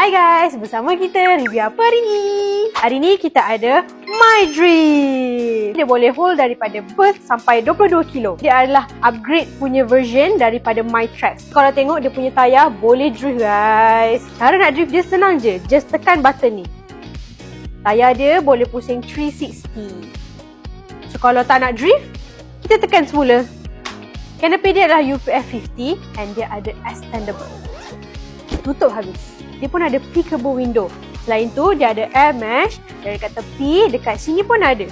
Hai guys, bersama kita review apa hari ni? Hari ni kita ada MyDrift. Dia boleh hold daripada birth sampai 22 kilo. Dia adalah upgrade punya version daripada MyTrax. Kalau tengok dia punya tayar boleh drift guys. Cara nak drift dia senang je, just tekan button ni. Tayar dia boleh pusing 360. So kalau tak nak drift, kita tekan semula. Canopy dia adalah UPF 50 and dia ada extendable. Tutup habis. Dia pun ada peekable window. Selain tu, dia ada air mesh dari dekat tepi, dekat sini pun ada.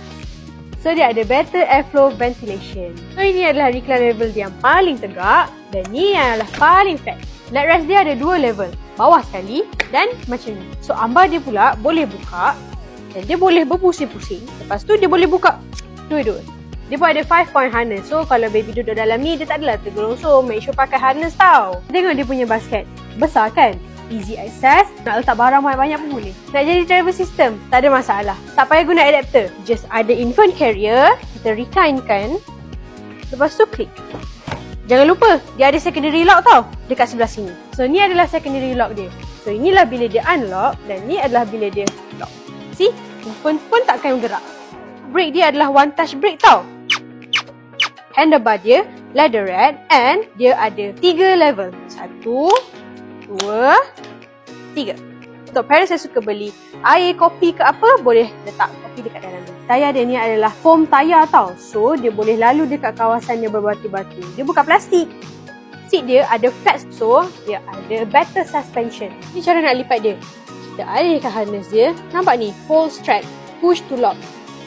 So, dia ada better airflow ventilation. So, ini adalah recline level dia yang paling tegak dan ni adalah paling flat. Leg rest dia ada 2 level, bawah sekali dan macam ni. So, ambar dia pula boleh buka dan dia boleh berpusing-pusing. Lepas tu, dia boleh buka dua-dua. Dia pun ada 5-point harness. So, kalau baby duduk dalam ni, dia tak adalah tergolong. So, make sure pakai harness tau. Tengok dia punya basket. Besar kan? Easy access. Nak letak barang banyak-banyak pun boleh. Nak jadi travel system, tak ada masalah. Tak payah guna adapter. Just ada infant carrier. Kita reclinekan. Lepas tu, klik. Jangan lupa, dia ada secondary lock tau. Dekat sebelah sini. So, ni adalah secondary lock dia. So, inilah bila dia unlock. Dan ni adalah bila dia lock. See? Infant pun takkan bergerak. Brake dia adalah one touch brake tau. Handlebar dia leatherette and dia ada 3 level. 1, 2, 3. Untuk parents saya suka beli air, kopi ke apa, boleh letak kopi dekat dalam ni. Tayar dia ni adalah foam tayar tau. So, dia boleh lalu dekat kawasan yang berbatu-batu. Dia bukan plastik. Seat dia ada flat, so dia ada better suspension. Ni cara nak lipat dia. Kita alihkan harness dia. Nampak ni, full strap, push to lock.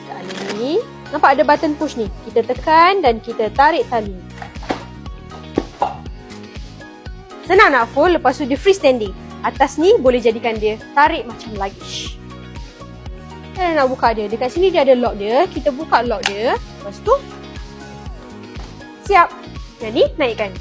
Kita alih ni. Nampak ada button push ni. Kita tekan dan kita tarik tali. Senang nak full, lepas tu dia freestanding. Atas ni boleh jadikan dia tarik macam luggage. Kita nak buka dia. Dekat sini dia ada lock dia. Kita buka lock dia. Lepas tu siap. Yang ni naikkan.